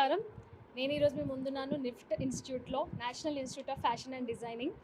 నమస్కారం. నేను ఈరోజు మీ ముందున్నాను నిఫ్ట్ ఇన్స్టిట్యూట్లో, national institute of fashion and designing.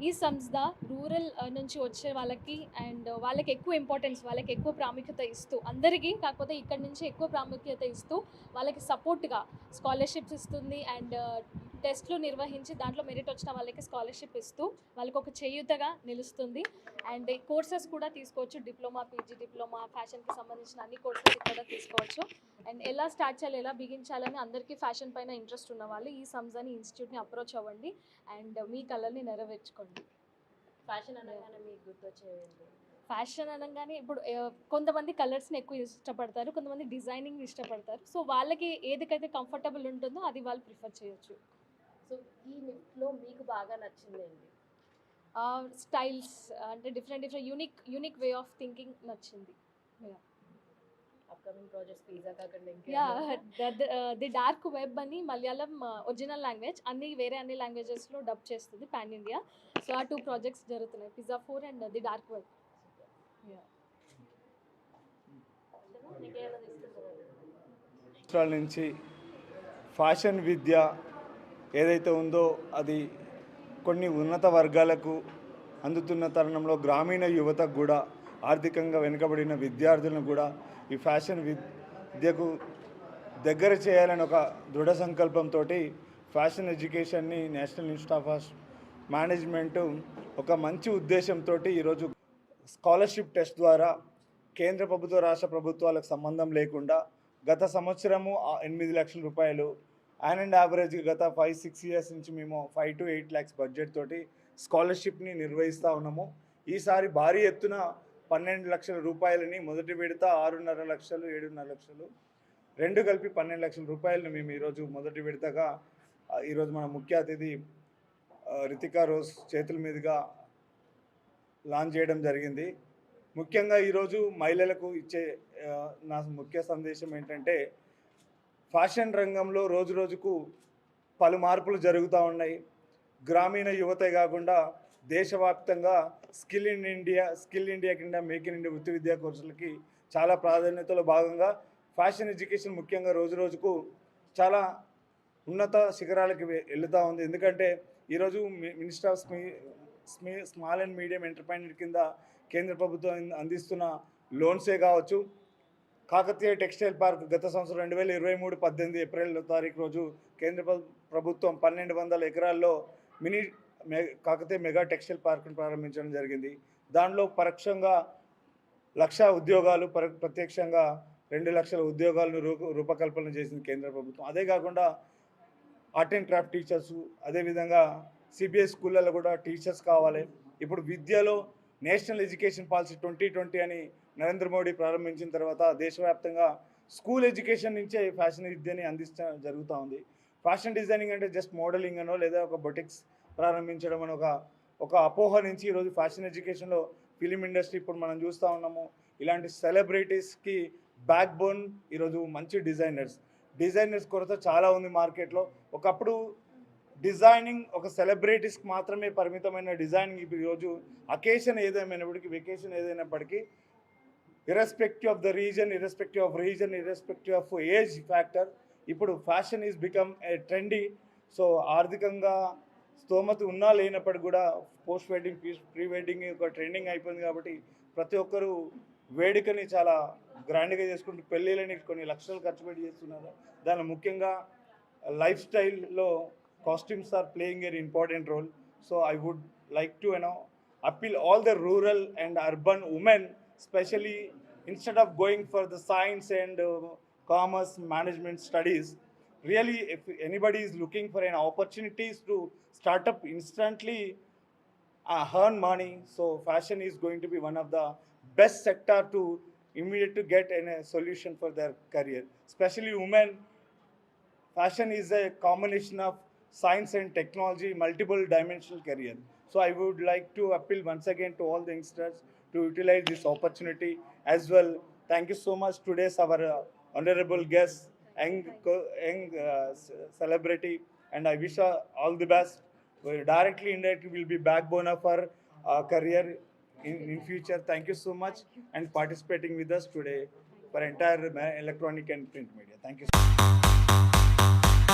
ఈ సంస్థ రూరల్ నుంచి వచ్చే వాళ్ళకి అండ్ వాళ్ళకి ఎక్కువ ఇంపార్టెన్స్, వాళ్ళకి ఎక్కువ ప్రాముఖ్యత ఇస్తూ, అందరికీ కాకపోతే ఇక్కడ నుంచి ఎక్కువ ప్రాముఖ్యత ఇస్తూ వాళ్ళకి సపోర్ట్గా స్కాలర్షిప్స్ ఇస్తుంది అండ్ టెస్ట్లు నిర్వహించి దాంట్లో మెరిట్ వచ్చిన వాళ్ళకి స్కాలర్షిప్ ఇస్తూ వాళ్ళకి ఒక చేయూతగా నిలుస్తుంది. అండ్ కోర్సెస్ కూడా తీసుకోవచ్చు, డిప్లొమా, పీజీ డిప్లొమా, ఫ్యాషన్కి సంబంధించిన అన్ని కోర్సెస్ ఇక్కడ తీసుకోవచ్చు. అండ్ ఎలా స్టార్ట్ చేయాలి, ఎలా బిగించాలని అందరికీ ఫ్యాషన్ పైన ఇంట్రెస్ట్ ఉన్న వాళ్ళు ఈ సంస్థని ఇన్స్టిట్యూట్ని అప్రోచ్ అవ్వండి అండ్ మీ కళల్ని నెరవేర్చుకోండి. ఫ్యాషన్ అనగానే మీకు గుర్తొచ్చేది? ఫ్యాషన్ అనగానే ఇప్పుడు కొంతమంది కలర్స్ని ఎక్కువ ఇష్టపడతారు, కొంతమంది డిజైనింగ్ ఇష్టపడతారు. సో వాళ్ళకి ఏదికైతే కంఫర్టబుల్ ఉంటుందో అది వాళ్ళు ప్రిఫర్ చేయొచ్చు. సో ఈ నిఫ్ట్లో మీకు బాగా నచ్చిందేంటి? స్టైల్స్ అంటే different unique way of thinking నచ్చింది. అప్కమింగ్ ప్రాజెక్ట్స్ పిజ్జా కాకుండా ది డార్క్ వెబ్ అని మలయాళం ఒరిజినల్ లాంగ్వేజ్ వేరే అన్ని లాంగ్వేజెస్లో డబ్ చేస్తుంది పాన్ ఇండియా. సో ఆ 2 ప్రాజెక్ట్స్ జరుగుతున్నాయి, pizza 4 and the dark web. నుంచి ఫ్యాషన్ విద్య ఏదైతే ఉందో అది కొన్ని ఉన్నత వర్గాలకు అందుతున్న తరుణంలో గ్రామీణ యువతకు కూడా, ఆర్థికంగా వెనుకబడిన విద్యార్థులను కూడా ఈ ఫ్యాషన్ విద్యకు దగ్గర చేయాలని ఒక దృఢ సంకల్పంతో ఫ్యాషన్ ఎడ్యుకేషన్ని నేషనల్ ఇన్స్టిట్యూట్ ఆఫ్ మేనేజ్మెంట్ ఒక మంచి ఉద్దేశంతో ఈరోజు స్కాలర్షిప్ టెస్ట్ ద్వారా కేంద్ర ప్రభుత్వ రాష్ట్ర ప్రభుత్వాలకు సంబంధం లేకుండా గత సంవత్సరము 8 లక్షల రూపాయలు అండ్ యావరేజ్ గత 5-6 ఇయర్స్ నుంచి మేము 5 to 8 lakhs బడ్జెట్ తోటి స్కాలర్షిప్ని నిర్వహిస్తూ ఉన్నాము. ఈసారి భారీ ఎత్తున 12 లక్షల రూపాయలని మొదటి విడత 6.5 లక్షలు 7.5 లక్షలు రెండు కలిపి 12 లక్షల రూపాయలను మేము ఈరోజు మొదటి విడతగా ఈరోజు మన ముఖ్య అతిథి రితికా రోజ్ చేతుల మీదుగా లాంచ్ చేయడం జరిగింది. ముఖ్యంగా ఈరోజు మహిళలకు ఇచ్చే నా ముఖ్య సందేశం ఏంటంటే, ఫ్యాషన్ రంగంలో రోజు రోజుకు పలు మార్పులు జరుగుతూ ఉన్నాయి. గ్రామీణ యువతే కాకుండా దేశవ్యాప్తంగా స్కిల్ ఇండియా కింద మేక్ ఇన్ ఇండియా వృత్తి విద్యా కోర్సులకి చాలా ప్రాధాన్యతలో భాగంగా ఫ్యాషన్ ఎడ్యుకేషన్ ముఖ్యంగా రోజు రోజుకు చాలా ఉన్నత శిఖరాలకి వెళుతూ ఉంది. ఎందుకంటే ఈరోజు minister of small and medium entrepreneur కింద కేంద్ర ప్రభుత్వం అందిస్తున్న లోన్సే కావచ్చు, కాకతీయ టెక్స్టైల్ పార్క్ గత సంవత్సరం 2023 ఏప్రిల్ 18 రోజు కేంద్ర ప్రభుత్వం 1200 ఎకరాల్లో కాకతీయ మెగా టెక్స్టైల్ పార్క్ను ప్రారంభించడం జరిగింది. దానిలో పరోక్షంగా 1,00,000 ఉద్యోగాలు, ప్రత్యక్షంగా 2 లక్షల ఉద్యోగాలను రూపకల్పన చేసింది కేంద్ర ప్రభుత్వం. అదే కాకుండా ఆర్ట్ అండ్ క్రాఫ్ట్ టీచర్సు, అదేవిధంగా సిబిఎస్ స్కూళ్ళలో కూడా టీచర్స్ కావాలి. ఇప్పుడు విద్యలో నేషనల్ ఎడ్యుకేషన్ పాలసీ 2020 అని నరేంద్ర మోడీ ప్రారంభించిన తర్వాత దేశవ్యాప్తంగా స్కూల్ ఎడ్యుకేషన్ నుంచే ఫ్యాషన్ విద్యని అందించడం జరుగుతూ ఉంది. ఫ్యాషన్ డిజైనింగ్ అంటే జస్ట్ మోడలింగ్ అనో లేదా ఒక బొటిక్స్ ప్రారంభించడం అని ఒక అపోహ నుంచి ఈరోజు ఫ్యాషన్ ఎడ్యుకేషన్లో ఫిలిం ఇండస్ట్రీ ఇప్పుడు మనం చూస్తూ ఉన్నాము. ఇలాంటి సెలబ్రిటీస్కి బ్యాక్ బోన్ ఈరోజు మంచి డిజైనర్స్ కొరత చాలా ఉంది మార్కెట్లో. ఒకప్పుడు డిజైనింగ్ ఒక సెలబ్రిటీస్కి మాత్రమే పరిమితమైన డిజైనింగ్ ఇప్పుడు ఈరోజు అకేషన్ ఏదేమైనప్పటికీ, వెకేషన్ ఏదైనప్పటికీ, irrespective of reason, irrespective of age factor, ఇప్పుడు fashion is become a trendy. So ఆర్థికంగా స్తోమత ఉన్నా లేనప్పటికీ కూడా పోస్ట్ వెడ్డింగ్, ప్రీ వెడ్డింగ్ ఒక ట్రెండింగ్ అయిపోయింది. కాబట్టి ప్రతి ఒక్కరూ వేడుకని చాలా గ్రాండ్గా చేసుకుంటూ పెళ్ళిళ్ళని కొన్ని లక్షలు ఖర్చు పెట్టి చేస్తున్నారు. దానిలో ముఖ్యంగా లైఫ్ స్టైల్లో costumes are playing an important role. So I would like to appeal all the rural and urban women, especially instead of going for the science and commerce management studies, really if anybody is looking for an opportunities to start up instantly, earn money, so fashion is going to be one of the best sector to immediate to get a solution for their career. Especially women, fashion is a combination of science and technology, multiple dimensional career. So I would like to appeal once again to all the youngsters to utilize this opportunity as well. Thank you so much. Today's our honorable guest, young celebrity, and I wish her all the best. Directly, indirectly will be backbone of her career in future. Thank you so much and participating with us today for entire electronic and print media. Thank you so much.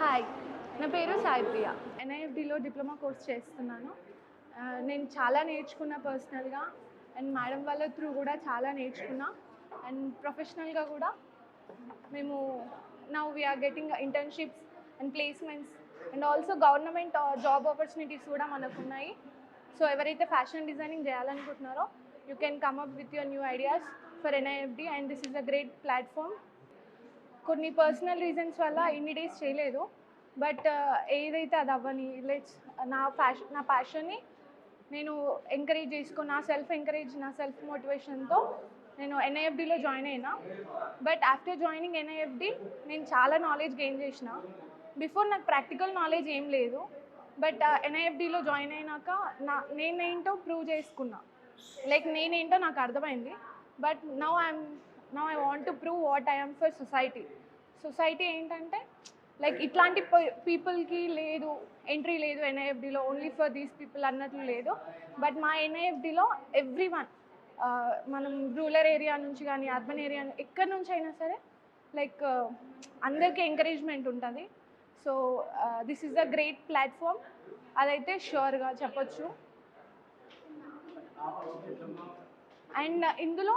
Hi, నా పేరు సాయి ప్రియ. ఎన్ఐఎఫ్డిలో diploma course చేస్తున్నాను. నేను చాలా నేర్చుకున్నా పర్సనల్గా, and madam వాళ్ళ through కూడా చాలా నేర్చుకున్నా. అండ్ ప్రొఫెషనల్గా కూడా మేము now we are getting internships and placements and also government job opportunities కూడా మనకు ఉన్నాయి. సో ఎవరైతే ఫ్యాషన్ డిజైనింగ్ చేయాలనుకుంటున్నారో you can come up with your new ideas for NIFD and this is a great platform. కొన్ని personal reasons వల్ల ఇన్ని days చేయలేదు, but ఏదైతే అది అవ్వని లెట్స్ నా ప్యాషన్ని నేను ఎంకరేజ్ చేసుకుని నా సెల్ఫ్ మోటివేషన్తో నేను ఎన్ఐఎఫ్డిలో జాయిన్ అయినా. బట్ ఆఫ్టర్ జాయినింగ్ ఎన్ఐఎఫ్డి నేను చాలా నాలెడ్జ్ గెయిన్ చేసిన. బిఫోర్ నాకు ప్రాక్టికల్ నాలెడ్జ్ ఏం లేదు, బట్ ఎన్ఐఎఫ్డిలో జాయిన్ అయినాక నేనేంటో ప్రూవ్ చేసుకున్నా. లైక్ నేనేంటో నాకు అర్థమైంది. But now I want to prove what I am for society ఏంటంటే లైక్ ఇట్లాంటి పీపుల్కి లేదు ఎంట్రీ లేదు ఎన్ఐఎఫ్డిలో, ఓన్లీ ఫర్ దీస్ పీపుల్ అన్నట్లు లేదు. బట్ మా ఎన్ఐఎఫ్డిలో ఎవ్రీవన్, మనం రూరల్ ఏరియా నుంచి కానీ అర్బన్ ఏరియా ఎక్కడి నుంచి అయినా సరే లైక్ అందరికీ ఎంకరేజ్మెంట్ ఉంటుంది. So this is a great platform, అదైతే ష్యూర్గా చెప్పొచ్చు. అండ్ ఇందులో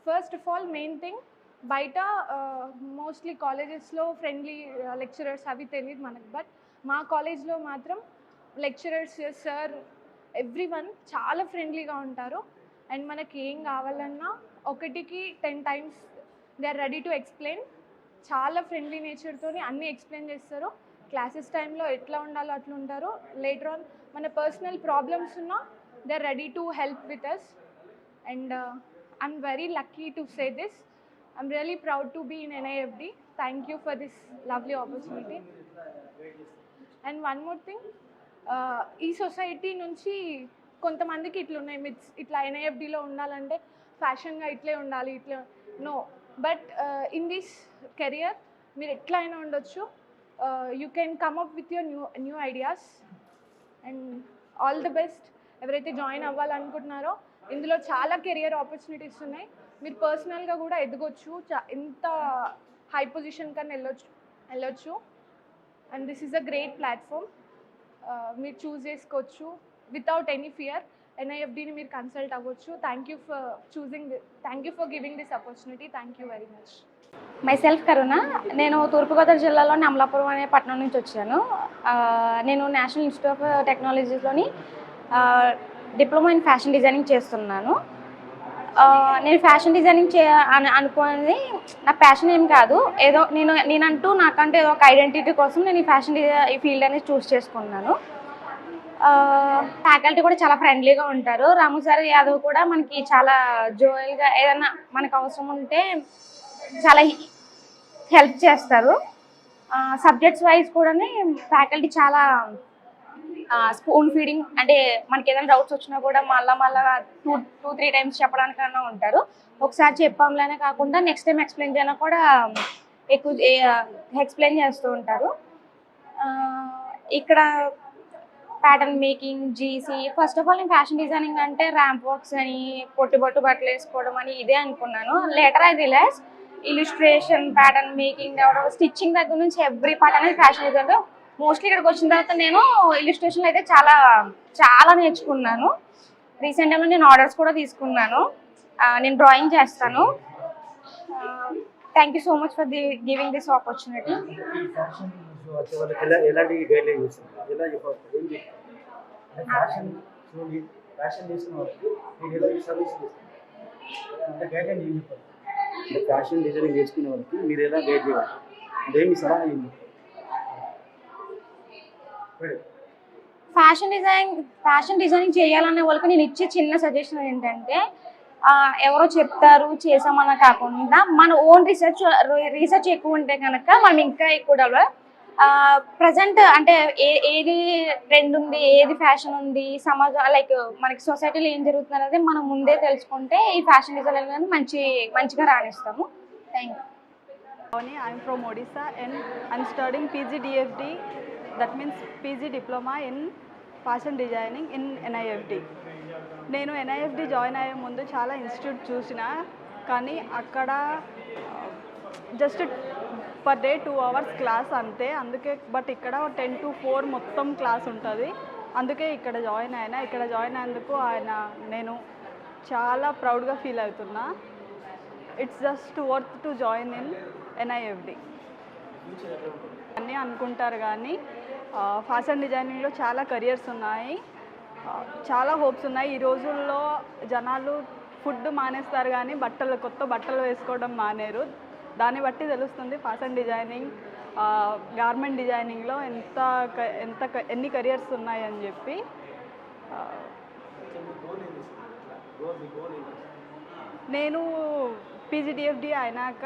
first of all main thing, బయట మోస్ట్లీ కాలేజెస్లో ఫ్రెండ్లీ లెక్చరర్స్ అవి తెలియదు మనకు, బట్ మా కాలేజ్లో మాత్రం లెక్చరర్స్, సార్, ఎవ్రీవన్ చాలా ఫ్రెండ్లీగా ఉంటారు. అండ్ మనకి ఏం కావాలన్నా 1కి 10 times they are ready to explain. చాలా ఫ్రెండ్లీ నేచర్తో అన్నీ ఎక్స్ప్లెయిన్ చేస్తారు. క్లాసెస్ టైంలో ఎట్లా ఉండాలో అట్లా ఉంటారు. లేటర్ ఆన్ మన పర్సనల్ ప్రాబ్లమ్స్ ఉన్నా they are ready to help with us. And I'm very lucky to say this. I'm really proud to be in NIFD. Thank you for this lovely opportunity. And one more thing, ఈ society నుంచి కొంతమందికి ఇట్లున్నాయి myths, ఇట్లా ఎన్ఐఎఫ్డిలో ఉండాలంటే ఫ్యాషన్గా ఇట్లే ఉండాలి, ఇట్లా no. But in this career మీరు ఎట్లా అయినా ఉండొచ్చు. You can come up with your new ideas. And all the best ఎవరైతే జాయిన్ అవ్వాలనుకుంటున్నారో. ఇందులో చాలా కెరియర్ ఆపర్చునిటీస్ ఉన్నాయి. మీరు పర్సనల్గా కూడా ఎదగొచ్చు, ఎంత హై పొజిషన్ కన్నా వెళ్ళొచ్చు. And this is a great platform. మీరు చూస్ చేసుకోవచ్చు వితౌట్ ఎనీ ఫియర్. ఎన్ఐఎఫ్డిని మీరు కన్సల్ట్ అవ్వచ్చు. Thank you for giving this opportunity. Thank you very much. My self కరుణ. నేను తూర్పుగోదావరి జిల్లాలోని అమలాపురం అనే పట్టణం నుంచి వచ్చాను. నేను national institute of టెక్నాలజీలోని diploma in fashion designing చేస్తున్నాను. నేను ఫ్యాషన్ డిజైనింగ్ అనుకునేది నా ప్యాషన్ ఏం కాదు, ఏదో నాకంటూ ఏదో ఒక ఐడెంటిటీ కోసం నేను ఈ ఫీల్డ్ అనేది చూస్ చేసుకున్నాను. ఫ్యాకల్టీ కూడా చాలా ఫ్రెండ్లీగా ఉంటారు. రాము సార్, యాదవ్ కూడా మనకి చాలా జోయల్గా ఏదైనా మనకు అవసరం ఉంటే చాలా హెల్ప్ చేస్తారు. సబ్జెక్ట్స్ వైజ్ కూడా ఫ్యాకల్టీ చాలా స్పూన్ ఫీడింగ్, అంటే మనకి ఏదైనా డౌట్స్ వచ్చినా కూడా మళ్ళీ 2-3 times చెప్పడానికన్నా ఉంటారు. ఒకసారి చెప్పాంలేనే కాకుండా నెక్స్ట్ టైం ఎక్స్ప్లెయిన్ చేయనా కూడా ఎక్కువ ఎక్స్ప్లెయిన్ చేస్తూ ఉంటారు. ఇక్కడ pattern making, GC, first of all నేను ఫ్యాషన్ డిజైనింగ్ అంటే ర్యాంప్ వర్క్స్ అని, పొట్టు బట్టలు వేసుకోవడం అని ఇదే అనుకున్నాను. Later I realise illustration, pattern making, stitching దగ్గర నుంచి ఎవ్రీ పార్ట్ అనేది ఫ్యాషన్ డిజైన్. మోస్ట్లీ ఇక్కడికి వచ్చిన తర్వాత నేను ఇలిస్ట్రేషన్ అయితే చాలా నేర్చుకున్నాను. రీసెంట్ టైంలో నేను ఆర్డర్స్ కూడా తీసుకున్నాను. నేను డ్రాయింగ్ చేస్తాను. Thank you so much for giving this opportunity. Fashion designing నేర్చుకునే వాళ్ళకి మీరు ఎలా గైడ్ చేయాలి, అదేమి సలహా ఏంటి? ఫ్యాషన్ డిజైనింగ్ చేయాలనే వాళ్ళకి నేను ఇచ్చే చిన్న సజెషన్ ఏంటంటే, ఎవరో చెప్తారు చేసామన్నా కాకుండా మన ఓన్ రీసెర్చ్ ఎక్కువ ఉంటే కనుక మనం ఇంకా ఎక్కువ డెవలప్. ప్రజెంట్ అంటే ఏది ట్రెండ్ ఉంది, ఏది ఫ్యాషన్ ఉంది, సమాజం లైక్ మనకి సొసైటీలో ఏం జరుగుతుంది అనేది మనం ముందే తెలుసుకుంటే ఈ ఫ్యాషన్ డిజైన్ అనేది మంచిగా రాణిస్తాము. Thank you. I'm from Odisha and I'm studying PG DFD, that means PG Diploma in Fashion Designing in NIFD. నేను NIFD జాయిన్ అయ్యే ముందు చాలా ఇన్స్టిట్యూట్ చూసిన, కానీ అక్కడ just per day 2 hours class అంతే. అందుకే బట్ ఇక్కడ 10 to 4 మొత్తం క్లాస్ ఉంటుంది. అందుకే ఇక్కడ జాయిన్ అయినా. ఇక్కడ జాయిన్ అయినందుకు నేను చాలా ప్రౌడ్గా ఫీల్ అవుతున్నా. It's just worth to join in NIFD అన్నీ అనుకుంటారు కానీ ఫ్యాషన్ డిజైనింగ్లో చాలా కెరియర్స్ ఉన్నాయి, చాలా హోప్స్ ఉన్నాయి. ఈ రోజుల్లో జనాలు ఫుడ్ మానేస్తారు కానీ కొత్త బట్టలు వేసుకోవడం మానేరు. దాన్ని బట్టి తెలుస్తుంది ఫ్యాషన్ డిజైనింగ్, గార్మెంట్ డిజైనింగ్లో ఎన్ని కెరియర్స్ ఉన్నాయని చెప్పి. నేను PGDFD అయినాక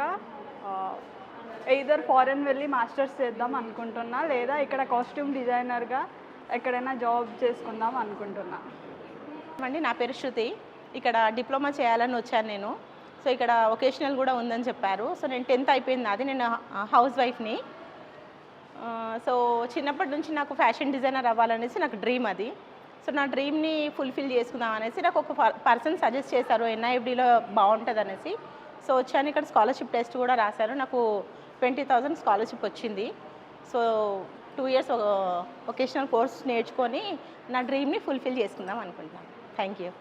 ఎయిదర్ ఫారెన్ వెళ్ళి మాస్టర్స్ చేద్దాం అనుకుంటున్నా, లేదా ఇక్కడ కాస్ట్యూమ్ డిజైనర్గా ఎక్కడైనా జాబ్ చేసుకుందాం అనుకుంటున్నా. అండి, నా పేరు శృతి. ఇక్కడ డిప్లొమా చేయాలని వచ్చాను నేను. సో ఇక్కడ వొకేషనల్ కూడా ఉందని చెప్పారు. సో నేను 10th అయిపోయింది నాది. నేను హౌస్ వైఫ్ని. సో చిన్నప్పటి నుంచి నాకు ఫ్యాషన్ డిజైనర్ అవ్వాలనేసి నాకు డ్రీమ్ అది. సో నా డ్రీమ్ని ఫుల్ఫిల్ చేసుకుందాం అనేసి నాకు ఒక పర్సన్ సజెస్ట్ చేశారు NIFDలో బాగుంటుంది అనేసి. సో వచ్చాను. ఇక్కడ స్కాలర్షిప్ టెస్ట్ కూడా రాశారు. నాకు 20,000 స్కాలర్షిప్ వచ్చింది. సో 2 years వొకేషనల్ కోర్స్ నేర్చుకొని నా డ్రీమ్ని ఫుల్ఫిల్ చేసుకుందాం అనుకుంటున్నాను. Thank you.